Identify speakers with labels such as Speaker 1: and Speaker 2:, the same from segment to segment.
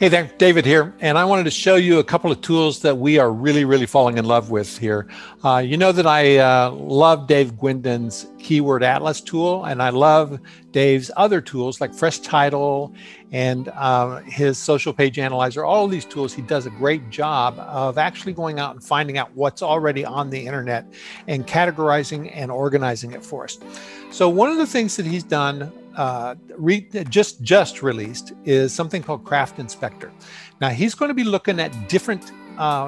Speaker 1: Hey there, David here, and I wanted to show you a couple of tools that we are really falling in love with here. You know that I love Dave Gwendon's Keyword Atlas tool, and I love Dave's other tools like Fresh Title and his Social Page Analyzer. All of these tools, he does a great job of actually going out and finding out what's already on the internet and categorizing and organizing it for us. So one of the things that he's done just released is something called Craft Inspector. Now he's going to be looking at different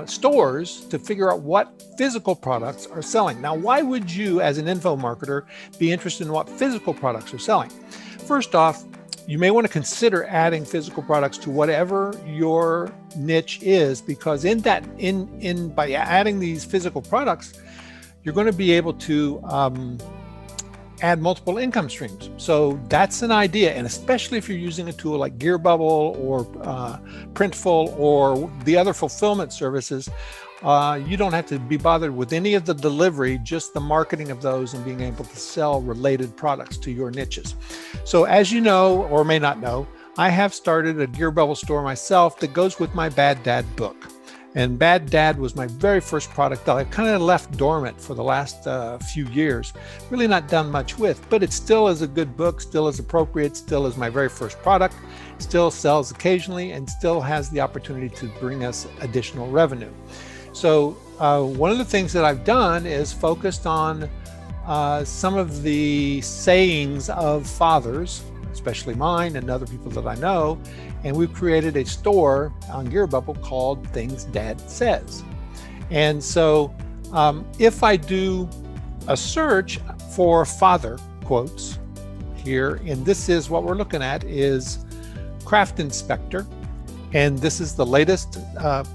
Speaker 1: stores to figure out what physical products are selling. Now, why would you as an info marketer be interested in what physical products are selling? First off, you may want to consider adding physical products to whatever your niche is, because by adding these physical products, you're going to be able to add multiple income streams. So that's an idea, and especially if you're using a tool like GearBubble or Printful or the other fulfillment services, you don't have to be bothered with any of the delivery, just the marketing of those and being able to sell related products to your niches. So as you know, or may not know, I have started a GearBubble store myself that goes with my Bad Dad book. And Bad Dad was my very first product that I kind of left dormant for the last few years. Really not done much with, but it still is a good book, still is appropriate, still is my very first product, still sells occasionally, and still has the opportunity to bring us additional revenue. So one of the things that I've done is focused on some of the sayings of fathers, especially mine and other people that I know, and we've created a store on GearBubble called Things Dad Says. And so if I do a search for father quotes here, and this is what we're looking at is Craft Inspector, and this is the latest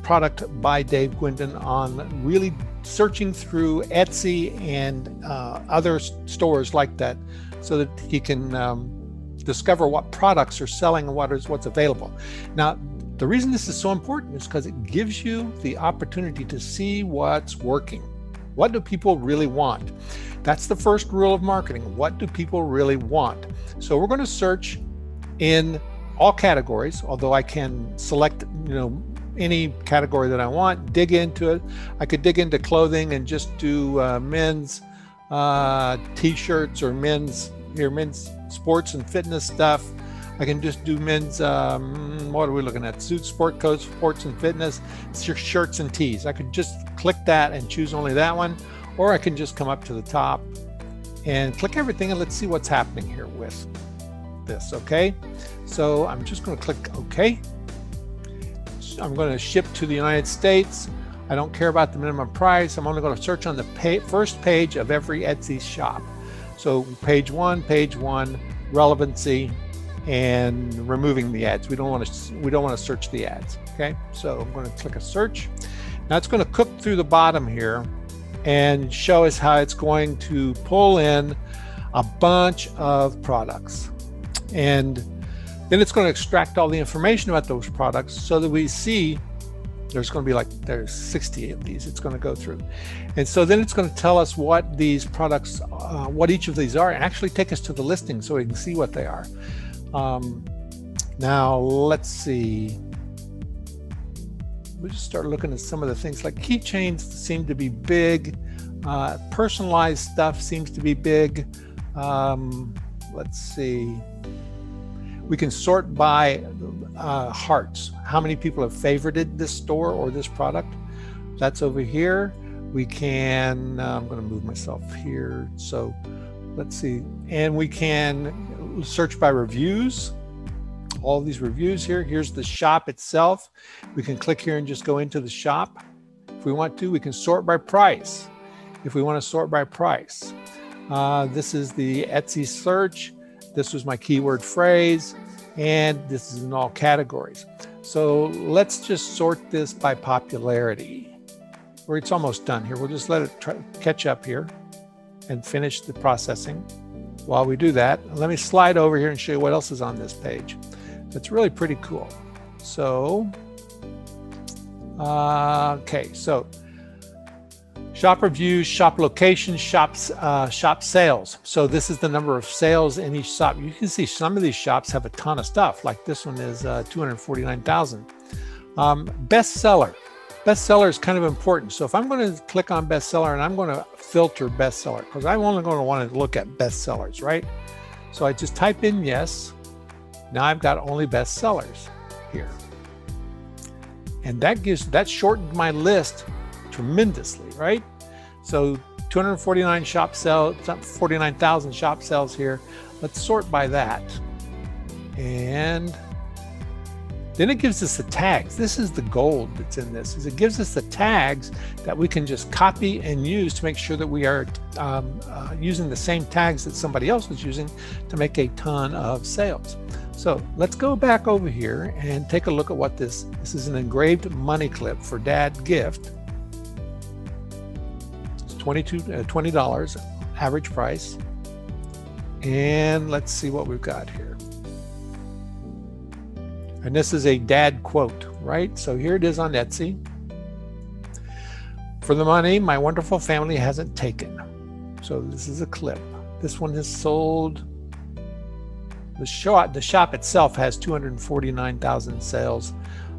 Speaker 1: product by Dave Gwendon on really searching through Etsy and other stores like that so that he can discover what products are selling and what's available. Now, the reason this is so important is because it gives you the opportunity to see what's working. What do people really want? That's the first rule of marketing. What do people really want? So we're going to search in all categories, although I can select, any category that I want, dig into it. I could dig into clothing and just do men's t-shirts or men's sports and fitness stuff. I can just do men's, what are we looking at? Suits, sport coats, sports and fitness, shirts and tees. I could just click that and choose only that one, or I can just come up to the top and click everything, and let's see what's happening here with this, okay? So I'm just gonna click okay. I'm gonna ship to the United States. I don't care about the minimum price. I'm only gonna search on the first page of every Etsy shop. So page one, relevancy, and removing the ads. We don't want to search the ads. Okay, so I'm going to click a search. Now it's going to cook through the bottom here and show us how it's going to pull in a bunch of products, and then it's going to extract all the information about those products so that we see there's going to be there's 60 of these it's going to go through. And so then it's going to tell us what these products, what each of these are, and actually take us to the listing so we can see what they are. Now let's see. We'll just start looking at some of the things like keychains seem to be big. Personalized stuff seems to be big. Let's see. We can sort by hearts. How many people have favorited this store or this product? That's over here. We can, I'm going to move myself here. So let's see. And we can search by reviews. All these reviews here. Here's the shop itself. We can click here and just go into the shop. If we want to, we can sort by price. If we want to sort by price. This is the Etsy search. This was my keyword phrase, and this is in all categories. So let's just sort this by popularity. It's almost done here. We'll just let it catch up here and finish the processing. While we do that, let me slide over here and show you what else is on this page. It's really pretty cool. So, okay, so Shop reviews, shop locations, shop sales. So this is the number of sales in each shop. You can see some of these shops have a ton of stuff, like this one is 249,000. Bestseller. Bestseller is kind of important. So if I'm going to click on bestseller and I'm going to filter bestseller, because I'm only going to want to look at bestsellers, right? So I just type in yes. Now I've got only bestsellers here. And that shortened my list tremendously, right? So 249 shop sales, 49,000 shop sales here. Let's sort by that. And then it gives us the tags. This is the gold that's in this, is it gives us the tags that we can just copy and use to make sure that we are using the same tags that somebody else is using to make a ton of sales. So let's go back over here and take a look at what this is. An engraved money clip for dad gift. It's $20 average price. And let's see what we've got here. And this is a dad quote, right? So here it is on Etsy. For the money my wonderful family hasn't taken. So this is a clip. This one has sold. The shop itself has 249,000 sales.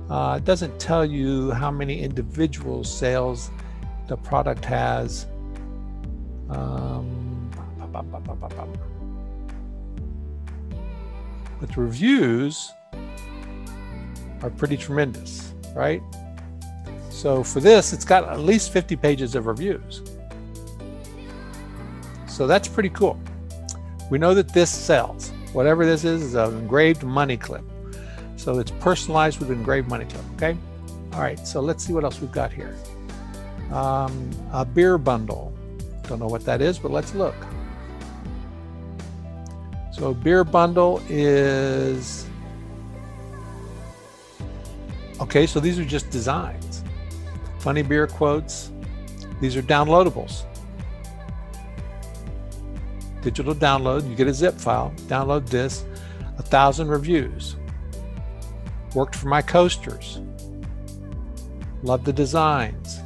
Speaker 1: It doesn't tell you how many individual sales the product has. But the reviews are pretty tremendous, right? So for this, it's got at least 50 pages of reviews. So that's pretty cool. We know that this sells. Whatever this is an engraved money clip. So it's personalized with engraved money clip, okay? All right, so let's see what else we've got here. A beer bundle. Don't know what that is, but let's look. So a beer bundle is, okay, so these are just designs. Funny beer quotes. These are downloadables. Digital download, you get a zip file, download this, 1,000 reviews. Worked for my coasters. Love the designs.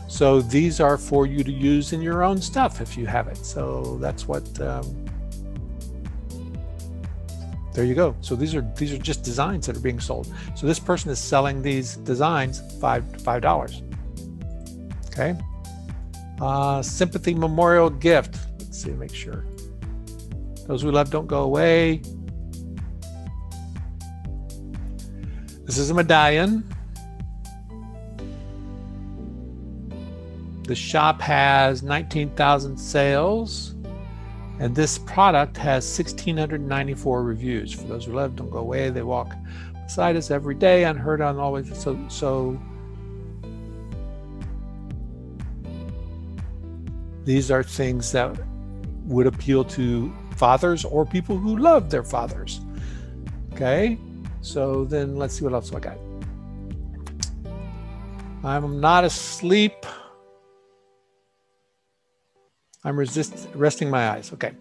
Speaker 1: So these are for you to use in your own stuff if you have it. So that's what, there you go. So these are just designs that are being sold. So this person is selling these designs $5. Okay. Sympathy memorial gift. Let's see, make sure. Those we love don't go away. This is a medallion. The shop has 19,000 sales, and this product has 1,694 reviews. For those who love don't go away. They walk beside us every day, unheard of, always. So these are things that would appeal to fathers or people who love their fathers. Okay, so then let's see what else I got. I'm not asleep. I'm resting my eyes. Okay,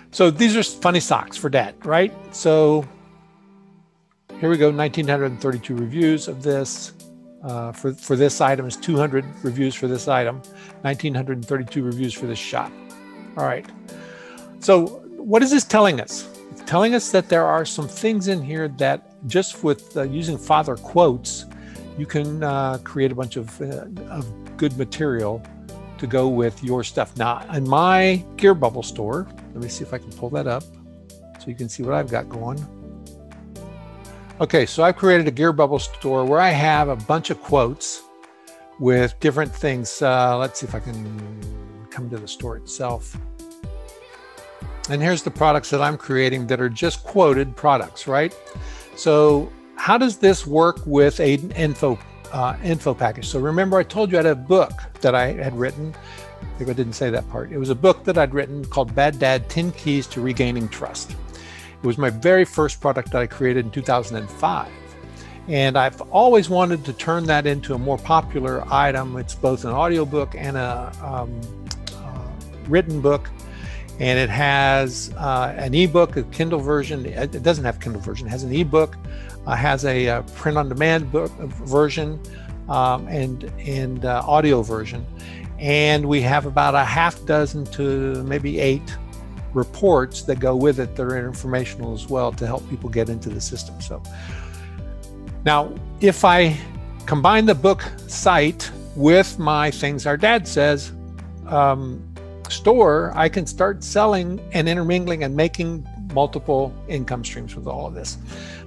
Speaker 1: so these are funny socks for dad, right? So here we go, 1,932 reviews of this. For this item is 200 reviews for this item, 1,932 reviews for this shop. All right, so what is this telling us? It's telling us that there are some things in here that just with using father quotes, you can create a bunch of good material to go with your stuff. Now, in my Gear Bubble store, let me see if I can pull that up so you can see what I've got going. Okay, so I've created a Gear Bubble store where I have a bunch of quotes with different things. Let's see if I can come to the store itself. And here's the products that I'm creating that are just quoted products, right? So how does this work with an info package? So remember I told you I had a book that I had written. Maybe I didn't say that part. It was a book that I'd written called Bad Dad, 10 Keys to Regaining Trust. It was my very first product that I created in 2005. And I've always wanted to turn that into a more popular item. It's both an audiobook and a written book. And it has an ebook, a Kindle version. It doesn't have Kindle version. It has an ebook, has a print-on-demand book version, and audio version. and we have about a half dozen to maybe 8 reports that go with it that are informational as well to help people get into the system. So now, if I combine the book site with my Things Our Dad Says store, I can start selling and intermingling and making multiple income streams with all of this.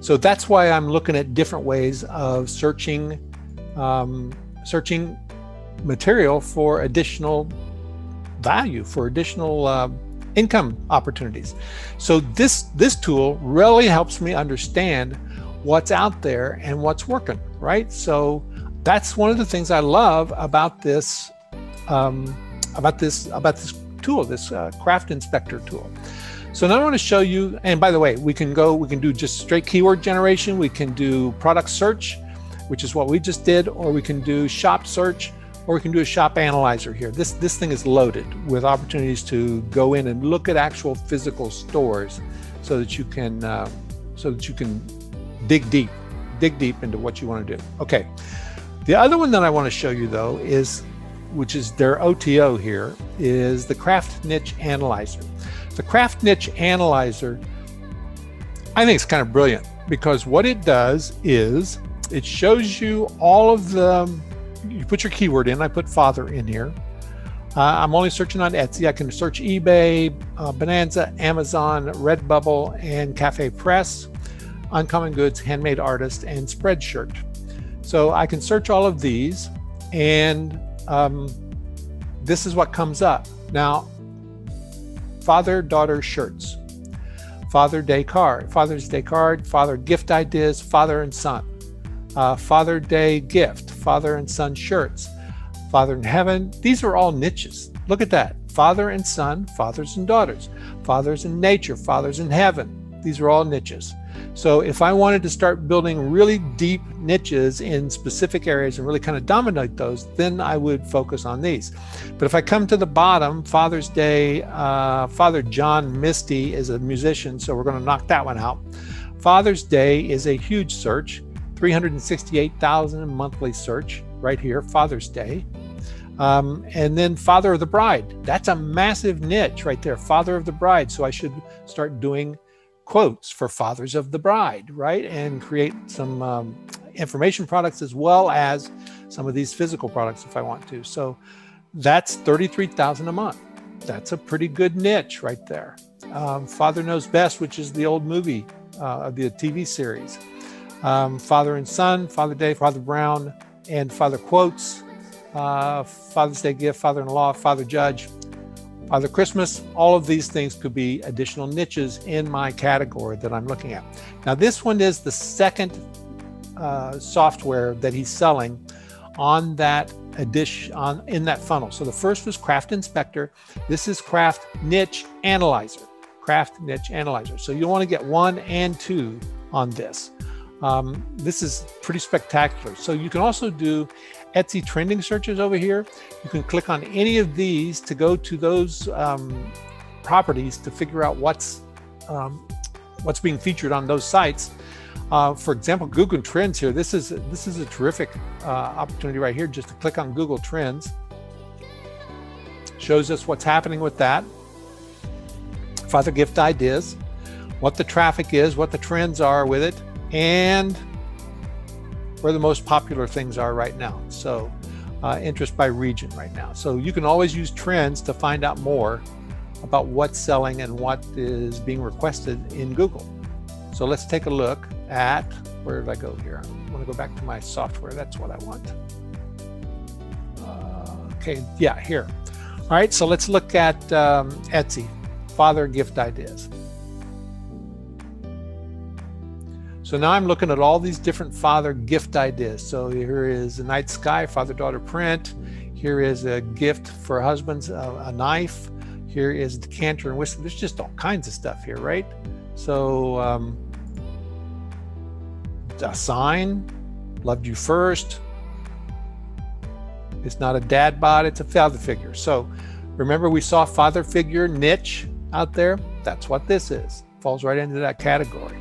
Speaker 1: So that's why I'm looking at different ways of searching material for additional value, for additional income opportunities. So this tool really helps me understand what's out there and what's working, right? So that's one of the things I love about this tool, this Craft Inspector tool. So now I want to show you, and by the way, we can do just straight keyword generation, we can do product search, which is what we just did, or we can do shop search, or we can do a shop analyzer here. This thing is loaded with opportunities to go in and look at actual physical stores so that you can dig deep into what you want to do. Okay, the other one that I want to show you though which is their OTO here, is the Craft Niche Analyzer. The Craft Niche Analyzer, I think it's kind of brilliant, because what it does is it shows you all of you put your keyword in. I put father in here. I'm only searching on Etsy. I can search eBay, Bonanza, Amazon, Redbubble, and Cafe Press, Uncommon Goods, Handmade Artist, and Spreadshirt. So I can search all of these, and this is what comes up. Now, father-daughter shirts, Father's Day card, father gift ideas, father and son, Father Day gift, father and son shirts, Father in heaven. These are all niches. Look at that. Father and son, fathers and daughters, fathers in nature, fathers in heaven. These are all niches. So if I wanted to start building really deep niches in specific areas and really kind of dominate those, then I would focus on these. But if I come to the bottom, Father's Day, Father John Misty is a musician, so we're going to knock that one out. Father's Day is a huge search, 368,000 monthly search right here, Father's Day. And then Father of the Bride, that's a massive niche right there, Father of the Bride. So I should start doing quotes for Fathers of the Bride, right? And create some information products as well as some of these physical products if I want to. So that's 33,000 a month. That's a pretty good niche right there. Father Knows Best, which is the old movie of the TV series. Father and Son, Father Day, Father Brown, and Father Quotes, Father's Day Gift, Father-in-law, Father Judge, Father Christmas. All of these things could be additional niches in my category that I'm looking at. Now this one is the second software that he's selling on that in that funnel. So the first was Craft Inspector. This is Craft Niche Analyzer. Craft Niche Analyzer. So you'll want to get 1 and 2 on this. This is pretty spectacular. So you can also do Etsy trending searches over here. You can click on any of these to go to those properties to figure out what's being featured on those sites. For example, Google Trends here. This is a terrific opportunity right here, just to click on Google Trends. Shows us what's happening with that. Father Gift Ideas, what the traffic is, what the trends are with it, and where the most popular things are right now. So interest by region right now. So you can always use trends to find out more about what's selling and what is being requested in Google. So let's take a look at, where did I go here? I want to go back to my software. That's what I want. Okay, yeah, here. All right, so let's look at Etsy, Father Gift Ideas. So now I'm looking at all these different father gift ideas. So here is a night sky, father-daughter print. Here is a gift for husbands, a knife. Here is a decanter and whiskey. There's just all kinds of stuff here, right? So a sign, loved you first. It's not a dad bod, it's a father figure. So remember we saw father figure niche out there? That's what this is. Falls right into that category.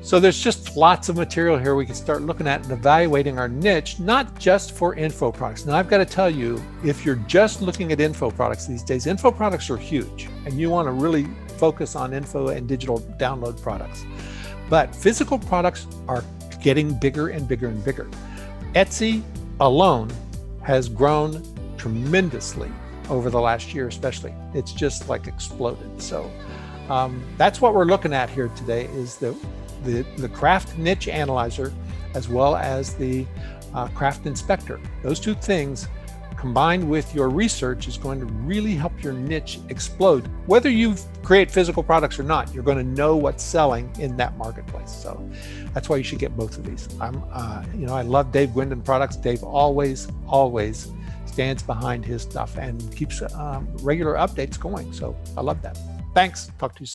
Speaker 1: So there's just lots of material here we can start looking at and evaluating our niche, not just for info products. Now I've got to tell you, if you're just looking at info products these days, info products are huge and you want to really focus on info and digital download products. But physical products are getting bigger and bigger and bigger. Etsy alone has grown tremendously over the last year, especially. It's just like exploded. So that's what we're looking at here today, is the craft niche analyzer as well as the craft inspector. Those two things combined with your research is going to really help your niche explode. Whether you create physical products or not, you're going to know what's selling in that marketplace. So that's why you should get both of these. I love Dave Gwendon products. Dave always stands behind his stuff and keeps regular updates going. So I love that. Thanks. Talk to you soon.